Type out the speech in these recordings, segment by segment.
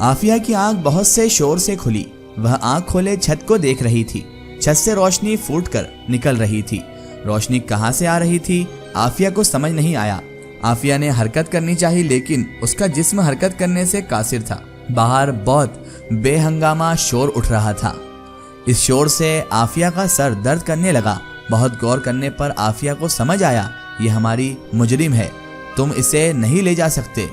आफिया की आंख बहुत से शोर से खुली। वह आंख खोले छत को देख रही थी। छत से रोशनी फूटकर निकल रही थी। रोशनी कहां से आ रही थी आफिया को समझ नहीं आया। आफिया ने हरकत करनी चाहिए, लेकिन उसका जिस्म हरकत करने से कासिर था। बाहर बहुत बेहंगामा शोर उठ रहा था। इस शोर से आफिया का सर दर्द करने लगा। बहुत गौर करने पर आफिया को समझ आया, ये हमारी मुजरिम है, तुम इसे नहीं ले जा सकते।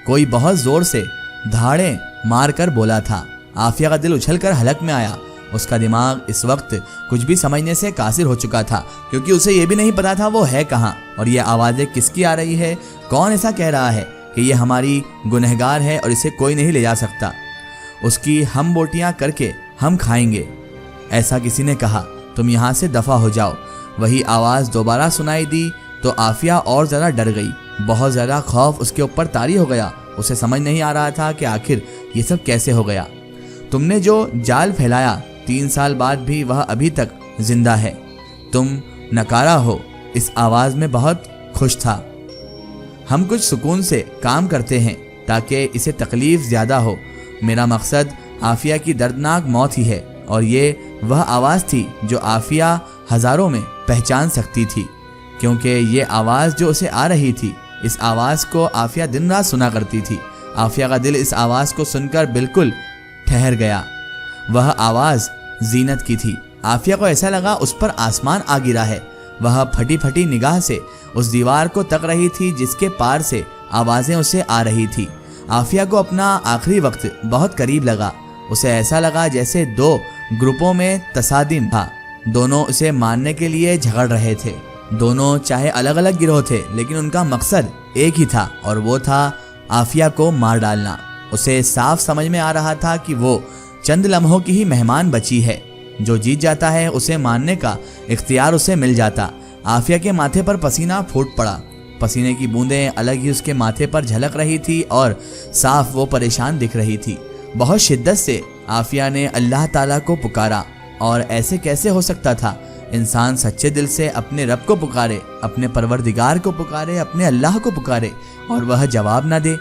कोई बहुत जोर से धाड़े मारकर बोला था। आफिया का दिल उछलकर हलक में आया। उसका दिमाग इस वक्त कुछ भी समझने से कासिर हो चुका था, क्योंकि उसे ये भी नहीं पता था वो है कहाँ और ये आवाज़ें किसकी आ रही है। कौन ऐसा कह रहा है कि ये हमारी गुनहगार है और इसे कोई नहीं ले जा सकता, उसकी हम बोटियाँ करके हम खाएंगे। ऐसा किसी ने कहा, तुम यहाँ से दफ़ा हो जाओ। वही आवाज़ दोबारा सुनाई दी तो आफिया और ज़्यादा डर गई। बहुत ज़्यादा खौफ उसके ऊपर तारी हो गया। उसे समझ नहीं आ रहा था कि आखिर ये सब कैसे हो गया। तुमने जो जाल फैलाया 3 साल बाद भी वह अभी तक जिंदा है। तुम नकारा हो। इस आवाज़ में बहुत खुश था। हम कुछ सुकून से काम करते हैं ताकि इसे तकलीफ़ ज़्यादा हो। मेरा मकसद आफिया की दर्दनाक मौत ही है। और ये वह आवाज़ थी जो आफिया हज़ारों में पहचान सकती थी, क्योंकि ये आवाज़ जो उसे आ रही थी, इस आवाज़ को आफिया दिन रात सुना करती थी। आफिया का दिल इस आवाज़ को सुनकर बिल्कुल ठहर गया। वह आवाज़ जीनत की थी। आफिया को ऐसा लगा उस पर आसमान आ गिरा है। वह फटी फटी निगाह से उस दीवार को तक रही थी जिसके पार से आवाज़ें उसे आ रही थी। आफिया को अपना आखिरी वक्त बहुत करीब लगा। उसे ऐसा लगा जैसे 2 ग्रुपों में तसादिम था। दोनों उसे मारने के लिए झगड़ रहे थे। दोनों चाहे अलग अलग गिरोह थे, लेकिन उनका मकसद एक ही था और वो था आफिया को मार डालना। उसे साफ समझ में आ रहा था कि वो चंद लम्हों की ही मेहमान बची है। जो जीत जाता है उसे मारने का इख्तियार उसे मिल जाता। आफिया के माथे पर पसीना फूट पड़ा। पसीने की बूंदें अलग ही उसके माथे पर झलक रही थी और साफ वो परेशान दिख रही थी। बहुत शिद्दत से आफिया ने अल्लाह ताला को पुकारा। और ऐसे कैसे हो सकता था इंसान सच्चे दिल से अपने रब को पुकारे, अपने परवरदिगार को पुकारे, अपने अल्लाह को पुकारे और वह जवाब ना दे।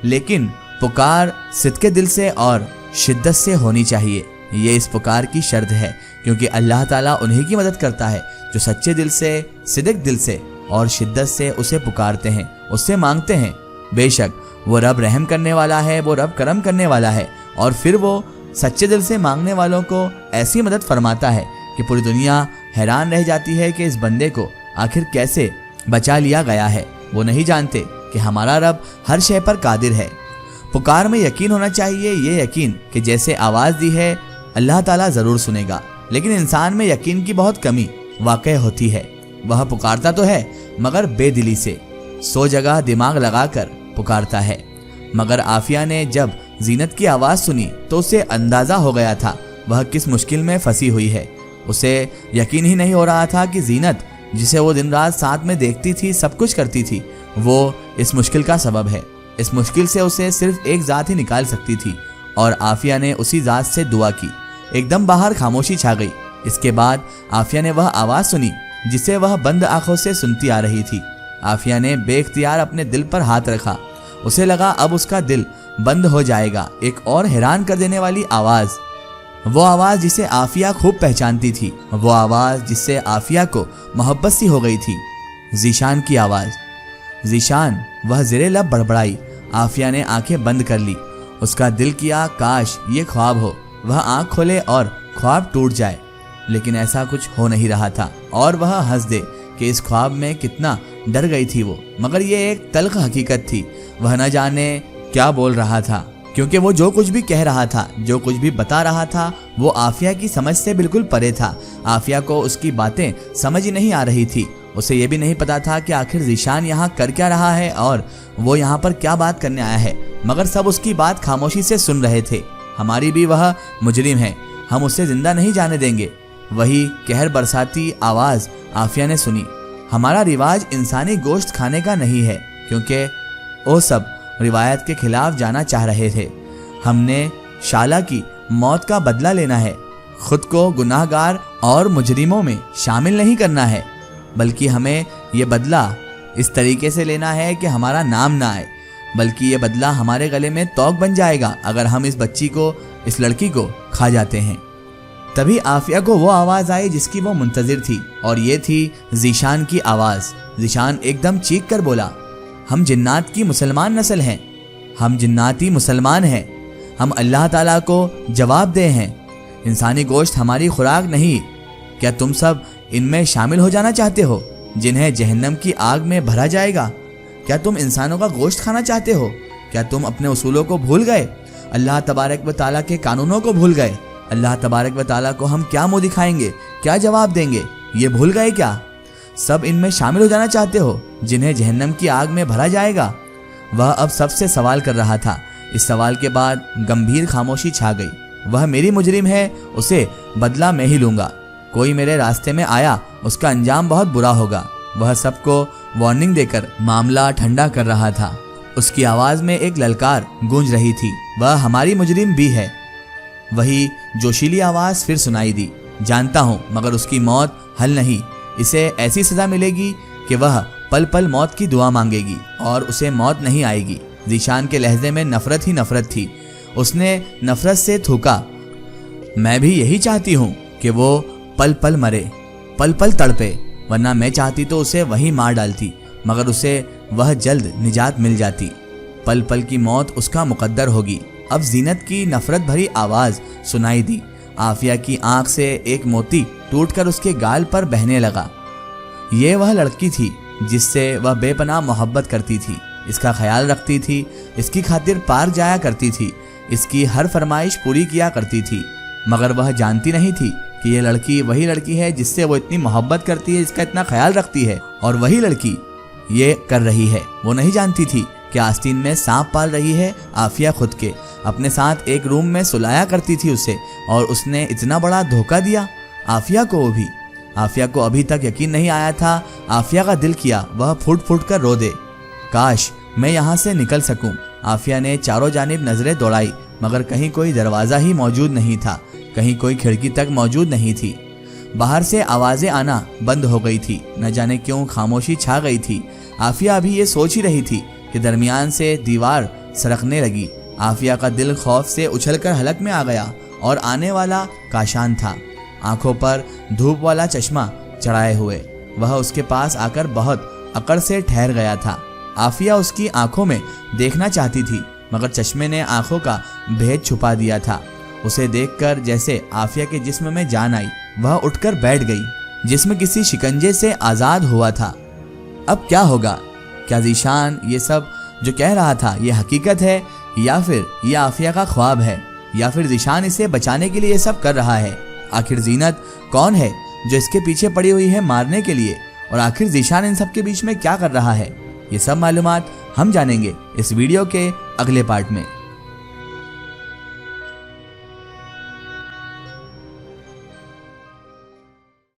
लेकिन पुकार सिद्के दिल से और शिद्दत से होनी चाहिए। ये इस पुकार की शर्त है, क्योंकि अल्लाह ताला उन्हीं की मदद करता है जो सच्चे दिल से, सिद्क दिल से और शिद्दत से उसे पुकारते हैं, उससे मांगते हैं। बेशक वो रब रहम करने वाला है, वो रब करम करने वाला है और फिर वो सच्चे दिल से मांगने वालों को ऐसी मदद फरमाता है कि पूरी दुनिया हैरान रह जाती है कि इस बंदे को आखिर कैसे बचा लिया गया है। वो नहीं जानते कि हमारा रब हर शय पर कादिर है। पुकार में यकीन होना चाहिए, ये यकीन कि जैसे आवाज़ दी है अल्लाह ताला ज़रूर सुनेगा। लेकिन इंसान में यकीन की बहुत कमी वाक़ई होती है। वह पुकारता तो है मगर बेदिली से, 100 जगह दिमाग लगाकर पुकारता है। मगर आफिया ने जब जीनत की आवाज़ सुनी तो उसे अंदाज़ा हो गया था वह किस मुश्किल में फंसी हुई है। उसे यकीन ही नहीं हो रहा था कि जीनत, जिसे वो दिन रात साथ में देखती थी, सब कुछ करती थी, वो इस मुश्किल का सबब है। इस मुश्किल से उसे सिर्फ एक ज़ात ही निकाल सकती थी और आफिया ने उसी ज़ात से दुआ की। एकदम बाहर खामोशी छा गई। इसके बाद आफिया ने वह आवाज़ सुनी जिसे वह बंद आंखों से सुनती आ रही थी। आफिया ने बेख्तियार अपने दिल पर हाथ रखा। उसे लगा अब उसका दिल बंद हो जाएगा। एक और हैरान कर देने वाली आवाज़, वो आवाज़ जिसे आफिया खूब पहचानती थी, वो आवाज़ जिससे आफिया को मोहब्बत सी हो गई थी, ज़ीशान की आवाज़। ज़ीशान, वह ज़ेरे लब बड़बड़ाई। आफिया ने आंखें बंद कर ली। उसका दिल किया काश ये ख्वाब हो। वह आंख खोले और ख्वाब टूट जाए, लेकिन ऐसा कुछ हो नहीं रहा था और वह हंस दे कि इस ख्वाब में कितना डर गई थी वो। मगर ये एक तल्ख हकीकत थी। वह न जाने क्या बोल रहा था, क्योंकि वो जो कुछ भी कह रहा था, जो कुछ भी बता रहा था, वो आफिया की समझ से बिल्कुल परे था। आफिया को उसकी बातें समझ ही नहीं आ रही थी। उसे ये भी नहीं पता था कि आखिर ज़ीशान यहाँ कर क्या रहा है और वो यहाँ पर क्या बात करने आया है। मगर सब उसकी बात खामोशी से सुन रहे थे। हमारी भी वह मुजरिम है, हम उसे जिंदा नहीं जाने देंगे। वही कहर बरसाती आवाज़ आफिया ने सुनी। हमारा रिवाज इंसानी गोश्त खाने का नहीं है, क्योंकि वो सब रिवायत के खिलाफ जाना चाह रहे थे। हमने शाला की मौत का बदला लेना है। खुद को गुनाहगार और मुजरिमों में शामिल नहीं करना है, बल्कि हमें ये बदला इस तरीके से लेना है कि हमारा नाम ना आए। बल्कि ये बदला हमारे गले में तोक बन जाएगा अगर हम इस लड़की को खा जाते हैं। तभी आफिया को वो आवाज़ आई जिसकी वो मुंतजिर थी, और ये थी ज़ीशान की आवाज़। ज़ीशान एकदम चीख कर बोला, हम जिन्नात की मुसलमान नस्ल हैं, हम जिन्नाती मुसलमान हैं, हम अल्लाह ताला को जवाब दे हैं, इंसानी गोश्त हमारी खुराक नहीं। क्या तुम सब इनमें शामिल हो जाना चाहते हो जिन्हें जहन्नम की आग में भरा जाएगा? क्या तुम इंसानों का गोश्त खाना चाहते हो? क्या तुम अपने उसूलों को भूल गए? अल्लाह तबारक व ताला के कानूनों को भूल गए? अल्लाह तबारक व ताला को हम क्या मुँह दिखाएंगे, क्या जवाब देंगे, ये भूल गए क्या? सब इनमें शामिल हो जाना चाहते हो जिन्हें जहन्नम की आग में भरा जाएगा? वह अब सबसे सवाल कर रहा था। इस सवाल के बाद गंभीर खामोशी छा गई। वह मेरी मुजरिम है, उसे बदला मैं ही लूँगा। कोई मेरे रास्ते में आया, उसका अंजाम बहुत बुरा होगा। वह सबको वार्निंग देकर मामला ठंडा कर रहा था। उसकी आवाज़ में एक ललकार गूंज रही थी, वह हमारी मुजरिम भी है। वही जोशीली आवाज़ फिर सुनाई दी, जानता हूँ, मगर उसकी मौत हल नहीं। इसे ऐसी सज़ा मिलेगी कि वह पल पल मौत की दुआ मांगेगी और उसे मौत नहीं आएगी। ज़ीशान के लहजे में नफ़रत ही नफ़रत थी। उसने नफ़रत से थूका, मैं भी यही चाहती हूँ कि वो पल पल मरे, पल पल तड़पे, वरना मैं चाहती तो उसे वहीं मार डालती, मगर उसे वह जल्द निजात मिल जाती। पल पल की मौत उसका मुकद्दर होगी। अब जीनत की नफ़रत भरी आवाज़ सुनाई दी। आफिया की आंख से एक मोती टूटकर उसके गाल पर बहने लगा। ये वह लड़की थी जिससे वह बेपनाह मोहब्बत करती थी, इसका ख्याल रखती थी, इसकी खातिर पार जाया करती थी, इसकी हर फरमाइश पूरी किया करती थी। मगर वह जानती नहीं थी कि यह लड़की वही लड़की है जिससे वो इतनी मोहब्बत करती है, इसका इतना ख्याल रखती है, और वही लड़की ये कर रही है। वो नहीं जानती थी कि आस्तीन में सांप पाल रही है आफिया खुद के। अपने साथ एक रूम में सुलाया करती थी उसे, और उसने इतना बड़ा धोखा दिया आफिया को। वो भी आफिया को अभी तक यकीन नहीं आया था। आफिया का दिल किया वह फूट फूट कर रो दे, काश मैं यहाँ से निकल सकूं। आफिया ने चारों जानिब नजरें दौड़ाई, मगर कहीं कोई दरवाज़ा ही मौजूद नहीं था, कहीं कोई खिड़की तक मौजूद नहीं थी। बाहर से आवाज़ें आना बंद हो गई थी। न जाने क्यों खामोशी छा गई थी। आफिया अभी ये सोच ही रही थी कि दरमियान से दीवार सरकने लगी। आफिया का दिल खौफ से उछलकर हलक में आ गया, और आने वाला काशान था, आंखों पर धूप वाला चश्मा चढ़ाए हुए। वह उसके पास आकर बहुत अकड़ से ठहर गया था। आफिया उसकी आंखों में देखना चाहती थी, मगर चश्मे ने आंखों का भेद छुपा दिया था। उसे देखकर जैसे आफिया के जिस्म में जान आई, वह उठकर बैठ गई। जिस्म किसी शिकंजे से आज़ाद हुआ था। अब क्या होगा? क्या ज़ीशान ये सब जो कह रहा था ये हकीकत है, या फिर ये आफिया का ख्वाब है, या फिर ज़ीशान इसे बचाने के लिए ये सब कर रहा है? आखिर जीनत कौन है जो इसके पीछे पड़ी हुई है मारने के लिए, और आखिर ज़ीशान इन सब के बीच में क्या कर रहा है? ये सब मालूमात हम जानेंगे इस वीडियो के अगले पार्ट में।